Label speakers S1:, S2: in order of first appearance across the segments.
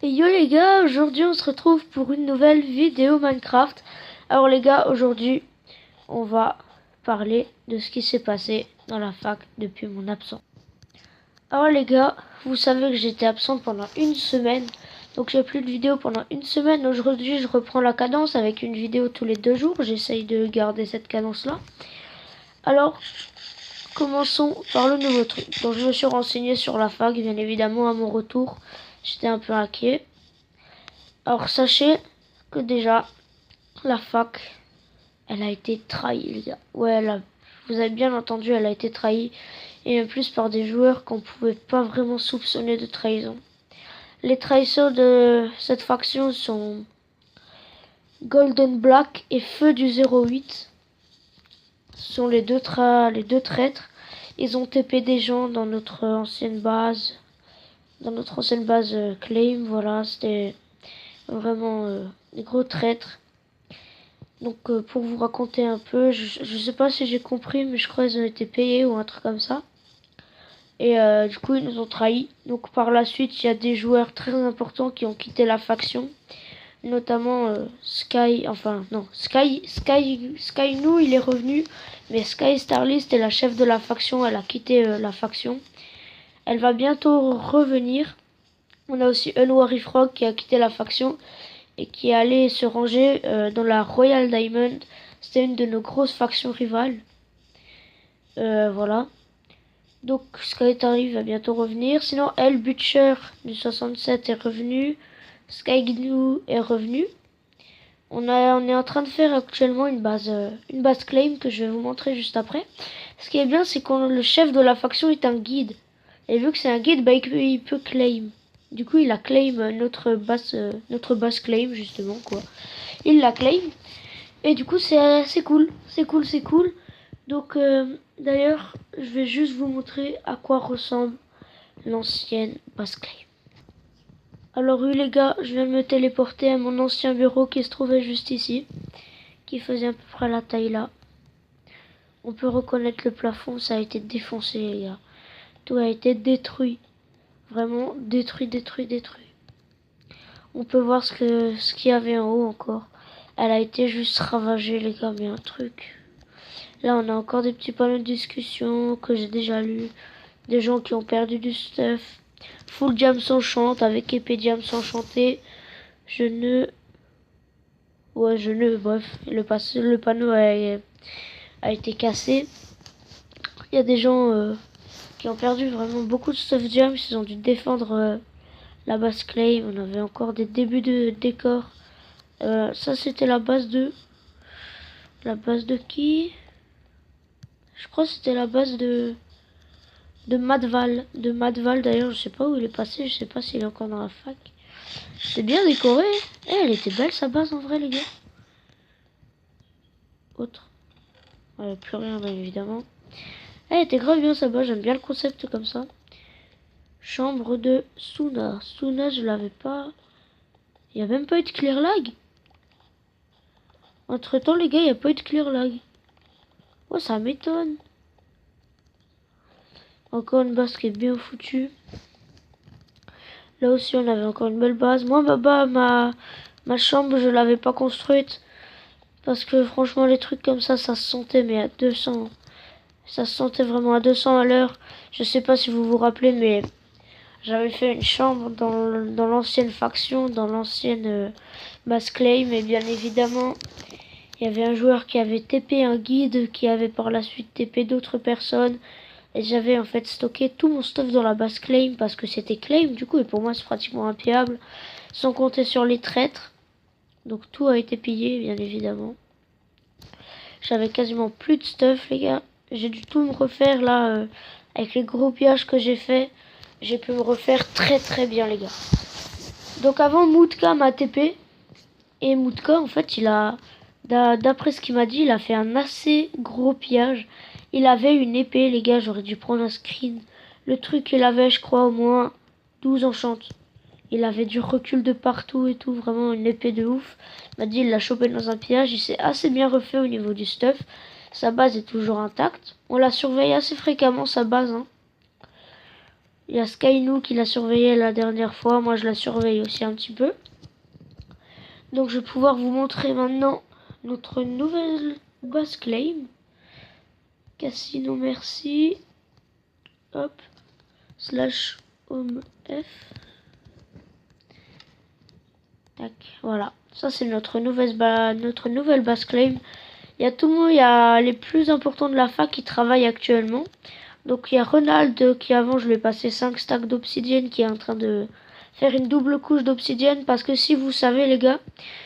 S1: Et yo les gars, aujourd'hui on se retrouve pour une nouvelle vidéo Minecraft. Alors les gars, aujourd'hui on va parler de ce qui s'est passé dans la fac depuis mon absence. Alors les gars, vous savez que j'étais absent pendant une semaine. Donc j'ai plus de vidéo pendant une semaine. Aujourd'hui je reprends la cadence avec une vidéo tous les 2 jours. J'essaye de garder cette cadence là. Alors commençons par le nouveau truc. Donc je me suis renseigné sur la fac, bien évidemment à mon retour. J'étais un peu inquiet. Alors sachez que déjà la fac, elle a été trahie les gars. Ouais, vous avez bien entendu, elle a été trahie. Et en plus par des joueurs qu'on pouvait pas vraiment soupçonner de trahison. Les trahisseurs de cette faction sont Golden Black et Feu du 08. Ce sont les deux traîtres. Ils ont TP des gens dans notre ancienne base. Claim, voilà, c'était vraiment des gros traîtres. Donc pour vous raconter un peu, je sais pas si j'ai compris, mais je crois qu'ils ont été payés ou un truc comme ça. Et du coup ils nous ont trahis. Donc par la suite il y a des joueurs très importants qui ont quitté la faction. Notamment Sky Nou il est revenu. Mais Sky Starly c'était la chef de la faction, elle a quitté la faction. Elle va bientôt revenir. On a aussi Unwary Frog qui a quitté la faction et qui est allé se ranger dans la Royal Diamond. C'était une de nos grosses factions rivales. Voilà. Donc Sky va bientôt revenir. Sinon El Butcher du 67 est revenu. Sky Gnu est revenu. On est en train de faire actuellement une base claim que je vais vous montrer juste après. Ce qui est bien, c'est que le chef de la faction est un guide. Et vu que c'est un guide, bah, il peut claim. Du coup, il a claim notre base claim, justement, quoi. Il la claim. Et du coup, c'est cool. C'est cool. Donc, d'ailleurs, je vais juste vous montrer à quoi ressemble l'ancienne base claim. Alors oui les gars, je viens de me téléporter à mon ancien bureau qui se trouvait juste ici. Qui faisait à peu près la taille là. On peut reconnaître le plafond, ça a été défoncé les gars. Tout a été détruit. Vraiment détruit. On peut voir ce qu'il y avait en haut encore. Elle a été juste ravagée les gars, mais un truc. Là on a encore des petits panneaux de discussion que j'ai déjà lus. Des gens qui ont perdu du stuff. Full Jam s'enchante avec épée Jam s'enchanter. Bref, le panneau a été cassé. Il y a des gens qui ont perdu vraiment beaucoup de stuff Jam. Ils ont dû défendre la base claim. On avait encore des débuts de décor. Ça c'était la base de qui? Je crois que c'était la base de Madval. D'ailleurs, je sais pas où il est passé. Je sais pas s'il est encore dans la fac. C'est bien décoré. Elle était belle sa base en vrai les gars. Autre. Ouais, plus rien bien évidemment. Elle était grave bien sa base. J'aime bien le concept comme ça. Chambre de Suna. Suna je l'avais pas. Il n'y a même pas eu de clear lag. Entre temps les gars, il n'y a pas eu de clear lag. Oh ça m'étonne. Encore une base qui est bien foutue. Là aussi on avait encore une belle base. Moi ma chambre je l'avais pas construite. Parce que franchement les trucs comme ça se sentait mais à 200. Ça se sentait vraiment à 200 à l'heure. Je sais pas si vous vous rappelez mais j'avais fait une chambre dans l'ancienne faction, dans l'ancienne base claim. Et bien évidemment il y avait un joueur qui avait TP un guide qui avait par la suite TP d'autres personnes. Et j'avais en fait stocké tout mon stuff dans la base claim parce que c'était claim du coup et pour moi c'est pratiquement impayable. Sans compter sur les traîtres. Donc tout a été pillé bien évidemment. J'avais quasiment plus de stuff les gars. J'ai dû tout me refaire là avec les gros pillages que j'ai fait. J'ai pu me refaire très bien les gars. Donc avant Moutka m'a TP. Et Moutka en fait il a... D'après ce qu'il m'a dit il a fait un assez gros pillage. Il avait une épée les gars, j'aurais dû prendre un screen. Le truc il avait je crois au moins 12 enchantes. Il avait du recul de partout et tout, vraiment une épée de ouf. Il m'a dit il l'a chopé dans un pillage, il s'est assez bien refait au niveau du stuff. Sa base est toujours intacte. On la surveille assez fréquemment sa base. Hein. Il y a Skynou qui l'a surveillé la dernière fois. Moi, je la surveille aussi un petit peu. Donc, je vais pouvoir vous montrer maintenant notre nouvelle base claim. Casino merci. Hop. Slash home F. Tac, voilà. Ça, c'est notre nouvelle base claim. Il y a tout le monde, il y a les plus importants de la fac qui travaillent actuellement. Donc il y a Ronald qui avant je lui ai passé 5 stacks d'obsidienne qui est en train de faire une double couche d'obsidienne. Parce que si vous savez les gars,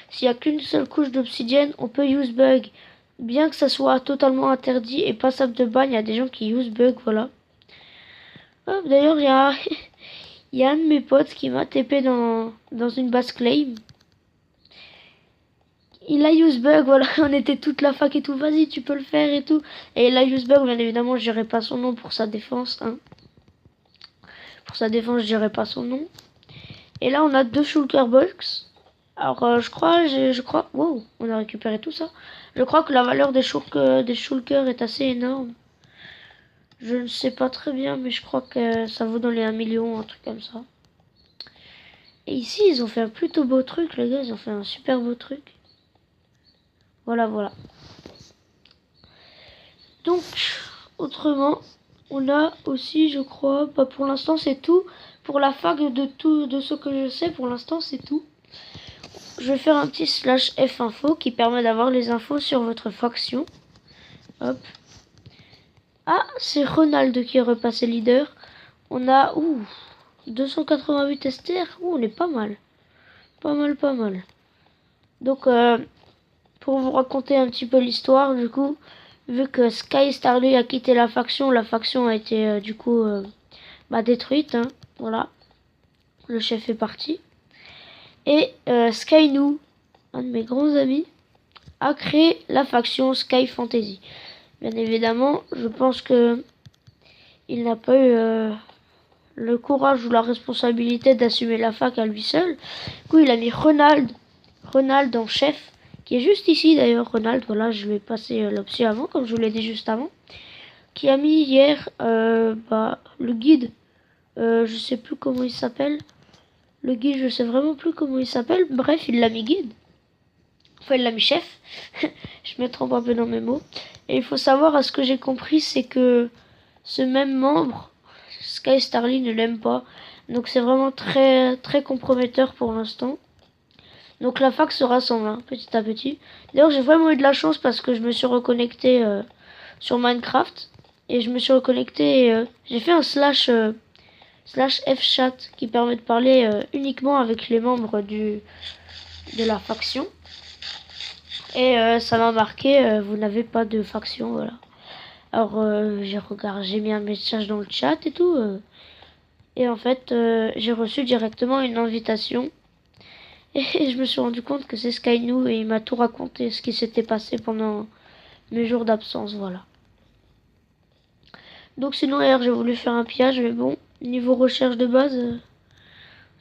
S1: s'il n'y a qu'une seule couche d'obsidienne, on peut use bug. Bien que ça soit totalement interdit et passable de ban, il y a des gens qui use bug, voilà. D'ailleurs il y a, il y a un de mes potes qui m'a TP dans une base claim. Il a use bug, voilà, on était toute la fac et tout, vas-y tu peux le faire et tout. Et il a use bug, bien évidemment je dirai pas son nom pour sa défense, hein. Pour sa défense je dirai pas son nom. Et là on a 2 shulker box. Alors je crois, wow, on a récupéré tout ça. Je crois que la valeur des shulkers est assez énorme. Je ne sais pas très bien, mais je crois que ça vaut dans les 1 million, un truc comme ça. Et ici ils ont fait un plutôt beau truc les gars, ils ont fait un super beau truc. Voilà, voilà. Donc, autrement, on a aussi, je crois, bah pour l'instant c'est tout. Pour la fac de ce que je sais, pour l'instant c'est tout. Je vais faire un petit slash F info qui permet d'avoir les infos sur votre faction. Hop. Ah, c'est Ronald qui est repassé leader. On a, 288 STR. On est pas mal. Pas mal, pas mal. Donc, pour vous raconter un petit peu l'histoire, du coup, vu que Sky Starly a quitté la faction a été du coup détruite, hein, voilà. Le chef est parti. Et Skynou, un de mes grands amis, a créé la faction Sky Fantasy. Bien évidemment, je pense que il n'a pas eu le courage ou la responsabilité d'assumer la fac à lui seul. Du coup, il a mis Ronald en chef. Qui est juste ici d'ailleurs, Ronald, voilà, je vais passer l'option avant, comme je vous l'ai dit juste avant. Qui a mis hier le guide, je sais plus comment il s'appelle. Le guide, je sais vraiment plus comment il s'appelle. Bref, il l'a mis guide. Enfin, il l'a mis chef. Je me trompe un peu dans mes mots. Et il faut savoir, à ce que j'ai compris, c'est que ce même membre, Sky Starly, ne l'aime pas. Donc c'est vraiment très, très comprometteur pour l'instant. Donc la fac se rassemble hein, petit à petit. D'ailleurs j'ai vraiment eu de la chance parce que je me suis reconnecté sur Minecraft. Et je me suis reconnecté et j'ai fait un slash F-chat qui permet de parler uniquement avec les membres de la faction. Et ça m'a marqué, vous n'avez pas de faction, voilà. Alors j'ai mis un message dans le chat et tout. Et en fait j'ai reçu directement une invitation. Et je me suis rendu compte que c'est Skynou et il m'a tout raconté ce qui s'était passé pendant mes jours d'absence, voilà. Donc sinon hier j'ai voulu faire un pillage mais bon, niveau recherche de base,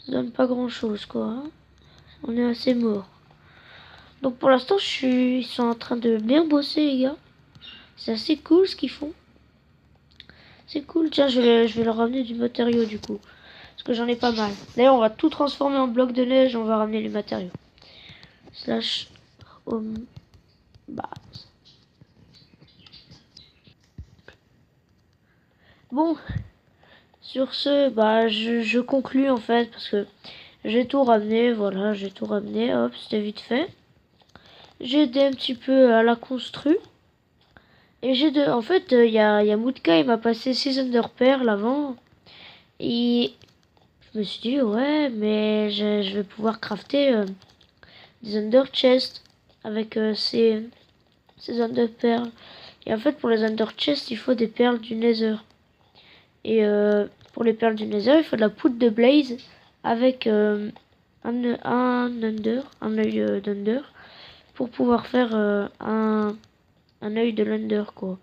S1: ça donne pas grand chose quoi. Hein. On est assez mort. Donc pour l'instant ils sont en train de bien bosser les gars. C'est assez cool ce qu'ils font. C'est cool, tiens je vais leur ramener du matériau du coup. Parce que j'en ai pas mal. D'ailleurs on va tout transformer en bloc de neige, on va ramener les matériaux. Slash home base. Bon, sur ce, je conclus en fait parce que j'ai tout ramené, voilà, j'ai tout ramené, hop, c'était vite fait. J'ai aidé un petit peu à la construire. Et en fait, il y a Moutka, il m'a passé 6 Underpearl avant. Et je me suis dit, ouais, mais je vais pouvoir crafter des Under Chest avec ces Underpearl. Et en fait, pour les Under Chest, il faut des perles du Nether. Et pour les perles du Nether, il faut de la poudre de Blaze avec un œil d'Under pour pouvoir faire un œil de l'Under quoi.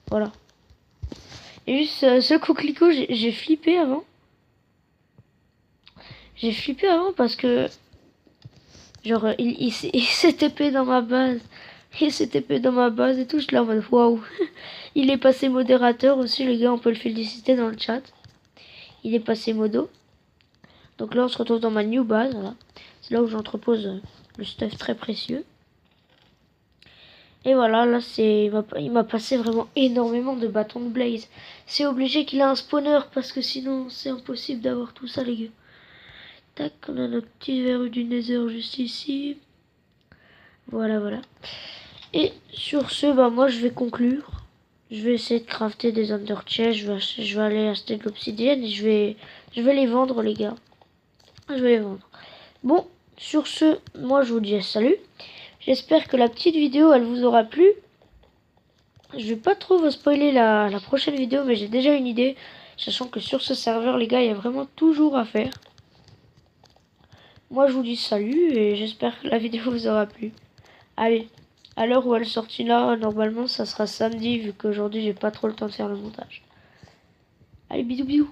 S1: Voilà. Et juste ce coquelicot, j'ai flippé avant. J'ai flippé avant parce que genre il s'est TP dans ma base. Il s'est TP dans ma base et tout, je suis là en mode waouh. Il est passé modérateur aussi les gars, on peut le féliciter dans le chat. il est passé modo. Donc là on se retrouve dans ma new base, voilà. C'est là où j'entrepose le stuff très précieux. Et voilà, là il m'a passé vraiment énormément de bâtons de blaze. C'est obligé qu'il a un spawner parce que sinon c'est impossible d'avoir tout ça les gars. Tac, on a notre petit verre du nether juste ici. Voilà, voilà. Et sur ce, bah moi je vais conclure. Je vais essayer de crafter des under chests. Je vais aller acheter de l'obsidienne et je vais les vendre les gars. Je vais les vendre. Bon, sur ce, moi je vous dis salut. J'espère que la petite vidéo elle vous aura plu. Je vais pas trop vous spoiler la prochaine vidéo, mais j'ai déjà une idée. Sachant que sur ce serveur les gars, il y a vraiment toujours à faire. Moi je vous dis salut et j'espère que la vidéo vous aura plu. Allez, à l'heure où elle sortira, normalement ça sera samedi vu qu'aujourd'hui j'ai pas trop le temps de faire le montage. Allez, bisous bisous.